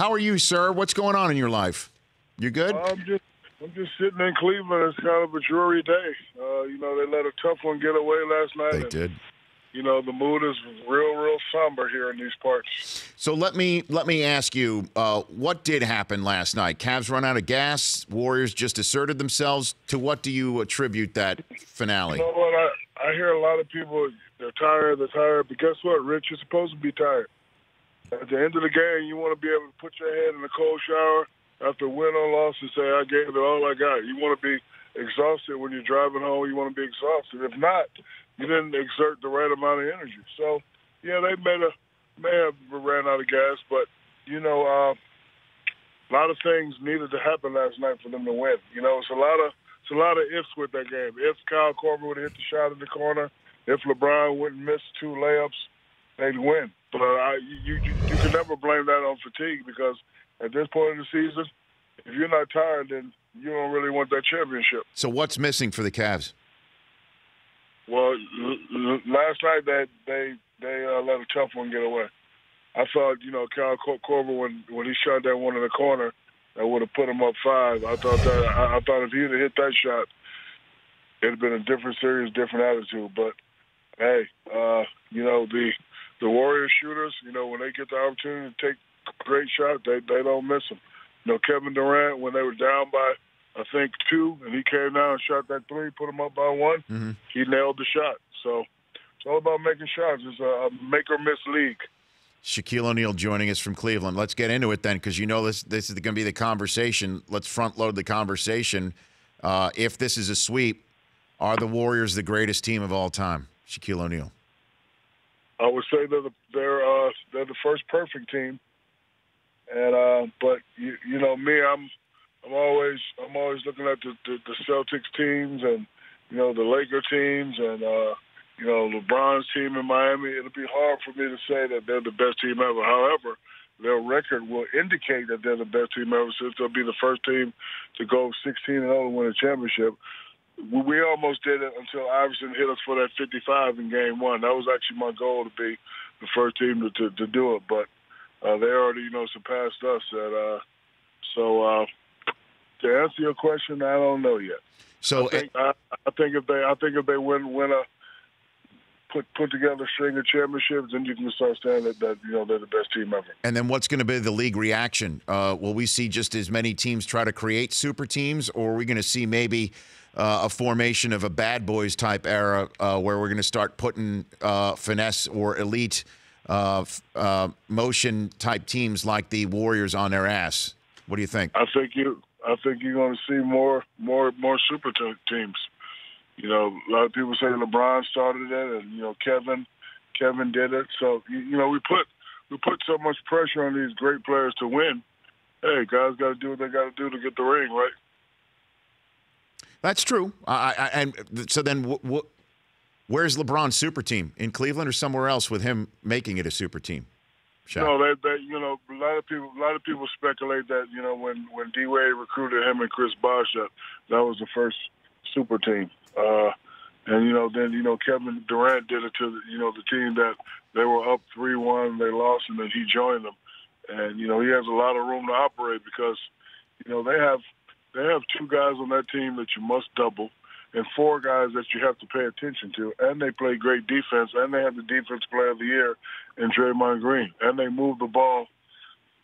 How are you, sir? What's going on in your life? You good? I'm just sitting in Cleveland. It's kind of a dreary day. They let a tough one get away last night. They did. The mood is real somber here in these parts. So let me ask you, what did happen last night? Cavs run out of gas. Warriors just asserted themselves. To what do you attribute that finale? You know what? I hear a lot of people, they're tired. But guess what, Rich? You're supposed to be tired. At the end of the game, you want to be able to put your head in a cold shower after a win or loss and say, I gave it all I got. You want to be exhausted when you're driving home. You want to be exhausted. If not, you didn't exert the right amount of energy. So, yeah, they may have ran out of gas, but, a lot of things needed to happen last night for them to win. It's a lot of ifs with that game. If Kyle Korver would have hit the shot in the corner, if LeBron wouldn't miss 2 layups, they'd win. But you can never blame that on fatigue because at this point in the season, if you're not tired, then you don't really want that championship. So what's missing for the Cavs? Well, last night they let a tough one get away. I thought, Kyle Korver when he shot that one in the corner, that would have put him up 5. I thought if he'd have hit that shot, it'd have been a different series, different attitude. But hey, the Warriors shooters, when they get the opportunity to take a great shot, they don't miss them. Kevin Durant, when they were down by, I think, 2, and he came down and shot that 3, put them up by 1, he nailed the shot. So it's all about making shots. It's a make-or-miss league. Shaquille O'Neal joining us from Cleveland. Let's get into it then because this is going to be the conversation. Let's front-load the conversation. If this is a sweep, are the Warriors the greatest team of all time? Shaquille O'Neal. I would say they're the first perfect team, and but me, I'm always looking at the Celtics teams and the Laker teams and LeBron's team in Miami. It'll be hard for me to say that they're the best team ever. However, their record will indicate that they're the best team ever since they'll be the first team to go 16-0 and win a championship. We almost did it until Iverson hit us for that 55 in Game 1. That was actually my goal to be the first team to do it, but they already, surpassed us. So to answer your question, I don't know yet. So I think if they win a put together a string of championships, then you can start saying that they're the best team ever. And then what's going to be the league reaction? Will we see just as many teams try to create super teams, or are we going to see maybe a formation of a bad boys type era where we're going to start putting finesse or elite motion type teams like the Warriors on their ass? What do you think? I think you're going to see more super teams. A lot of people say LeBron started it, and Kevin did it. So we put so much pressure on these great players to win. Hey, guys got to do what they got to do to get the ring, right? That's true. And so then, where's LeBron's super team in Cleveland or somewhere else with him making it a super team? Shaq. No, a lot of people speculate that when D Wade recruited him and Chris Bosh, that was the first super team. And then Kevin Durant did it to the team that they were up 3-1, they lost, and then he joined them. And he has a lot of room to operate because they have 2 guys on that team that you must double and 4 guys that you have to pay attention to. And they play great defense, and they have the defense player of the year in Draymond Green. And they move the ball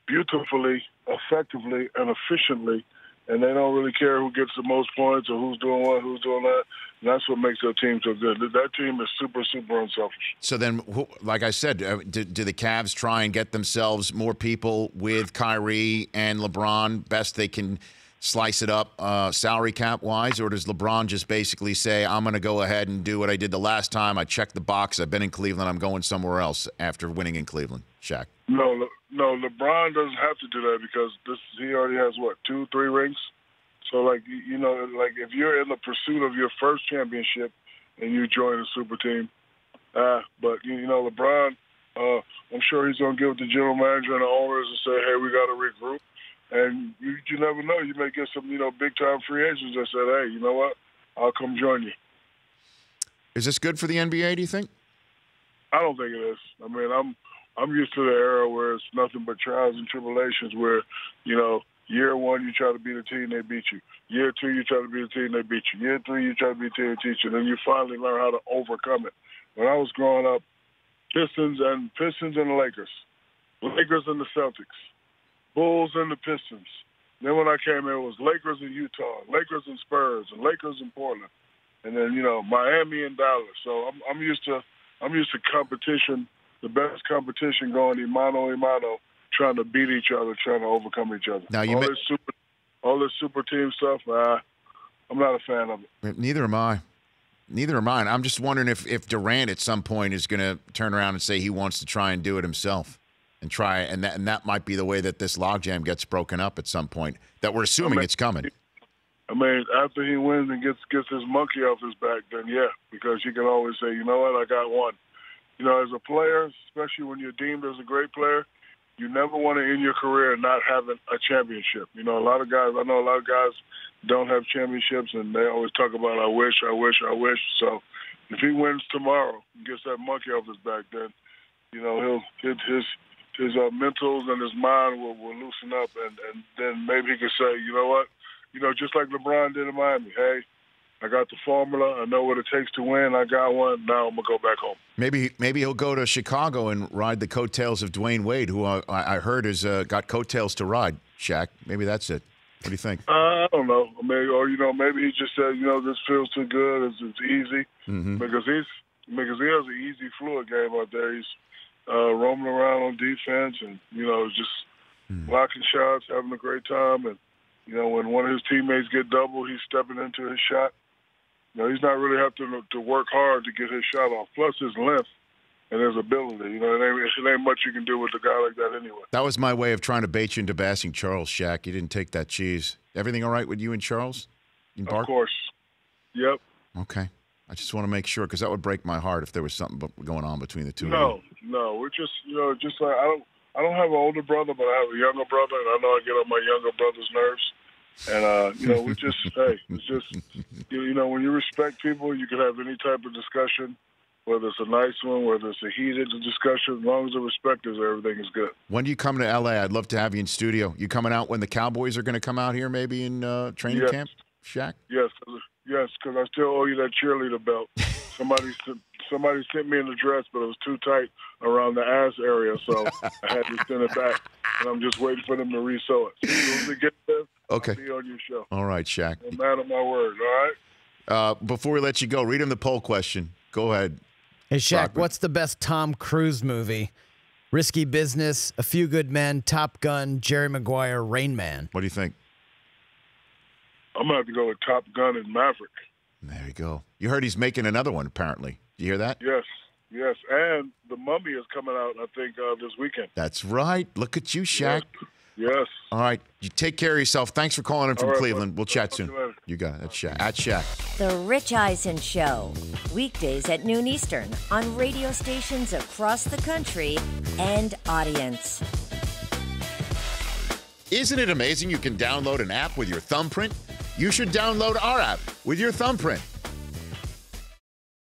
beautifully, effectively, and efficiently. And they don't really care who gets the most points or who's doing what, who's doing that. And that's what makes their team so good. That team is super, super unselfish. So then, like I said, do the Cavs try and get themselves more people with Kyrie and LeBron, best they can slice it up salary cap wise, or does LeBron just basically say, I'm going to go ahead and do what I did the last time? I checked the box. I've been in Cleveland. I'm going somewhere else after winning in Cleveland. Shaq. No, LeBron doesn't have to do that because he already has, 2, 3 rings? So, like if you're in the pursuit of your first championship and you join a super team, but, LeBron, I'm sure he's going to give it to the general manager and the owners and say, hey, we got to regroup. And you never know. You may get some, big-time free agents that said, hey, you know what, I'll come join you. Is this good for the NBA, do you think? I don't think it is. I mean, I'm used to the era where it's nothing but trials and tribulations. Where, year one you try to beat a team, they beat you. Year two you try to beat a team, they beat you. Year three you try to beat a team, they teach you. Then you finally learn how to overcome it. When I was growing up, Pistons and the Lakers and the Celtics, Bulls and the Pistons. Then when I came in, it was Lakers and Utah, Lakers and Spurs, and Lakers and Portland, and then Miami and Dallas. So I'm used to competition, the best competition going mano a mano, trying to beat each other, trying to overcome each other. Now all this super team stuff, I'm not a fan of it. Neither am I. And I'm just wondering if Durant at some point is going to turn around and say he wants to try and do it himself, and that might be the way that this logjam gets broken up at some point. That we're assuming it's coming. I mean, after he wins and gets his monkey off his back, then yeah, because you can always say, you know what, I got one. As a player, especially when you're deemed as a great player, you never want to end your career not having a championship. I know a lot of guys don't have championships, and they always talk about, I wish. So if he wins tomorrow and gets that monkey off his back, then, his mentals and his mind will loosen up, and then maybe he can say, you know what, just like LeBron did in Miami, hey, I got the formula. I know what it takes to win. I got one. Now I'm going to go back home. Maybe he'll go to Chicago and ride the coattails of Dwayne Wade, who I heard has got coattails to ride, Shaq. Maybe that's it. What do you think? I don't know. Maybe he just said, this feels too good. It's easy. Mm-hmm. Because he has an easy, fluid game out there. He's roaming around on defense and, just blocking shots, having a great time. And, when one of his teammates get double, he's stepping into his shot. He's not really having to work hard to get his shot off. Plus his length and his ability. It ain't much you can do with a guy like that anyway. That was my way of trying to bait you into bassing Charles, Shaq. You didn't take that cheese. Everything all right with you and Charles? Of course. Yep. Okay. I just want to make sure, because that would break my heart if there was something going on between the two of you. No. We're just, just like I don't have an older brother, but I have a younger brother, and I know I get on my younger brother's nerves. And, we just, hey, it's just, when you respect people, you can have any type of discussion, whether it's a nice one, whether it's a heated discussion. As long as the respect is there, everything is good. When do you come to L.A.? I'd love to have you in studio. You coming out when the Cowboys are going to come out here, maybe in training camp, Shaq? Yes, because I still owe you that cheerleader belt. Somebody sent me an address, but it was too tight around the ass area, so I had to send it back. And I'm just waiting for them to resew it. So as soon as it gets there, okay. I'll be on your show. All right, Shaq. I'm man of my word, all right? Before we let you go, read him the poll question. Go ahead. Hey, Shaq, Brockman. What's the best Tom Cruise movie? Risky Business, A Few Good Men, Top Gun, Jerry Maguire, Rain Man. What do you think? I'm going to have to go with Top Gun and Maverick. There you go. You heard he's making another one, apparently. Do you hear that? Yes. And The Mummy is coming out, I think, this weekend. That's right. Look at you, Shaq. Yes. All right. You take care of yourself. Thanks for calling in from Cleveland. We'll chat soon. You got it. That's Shaq. At Shaq. The Rich Eisen Show. Weekdays at noon Eastern on radio stations across the country and audience. Isn't it amazing you can download an app with your thumbprint? You should download our app with your thumbprint.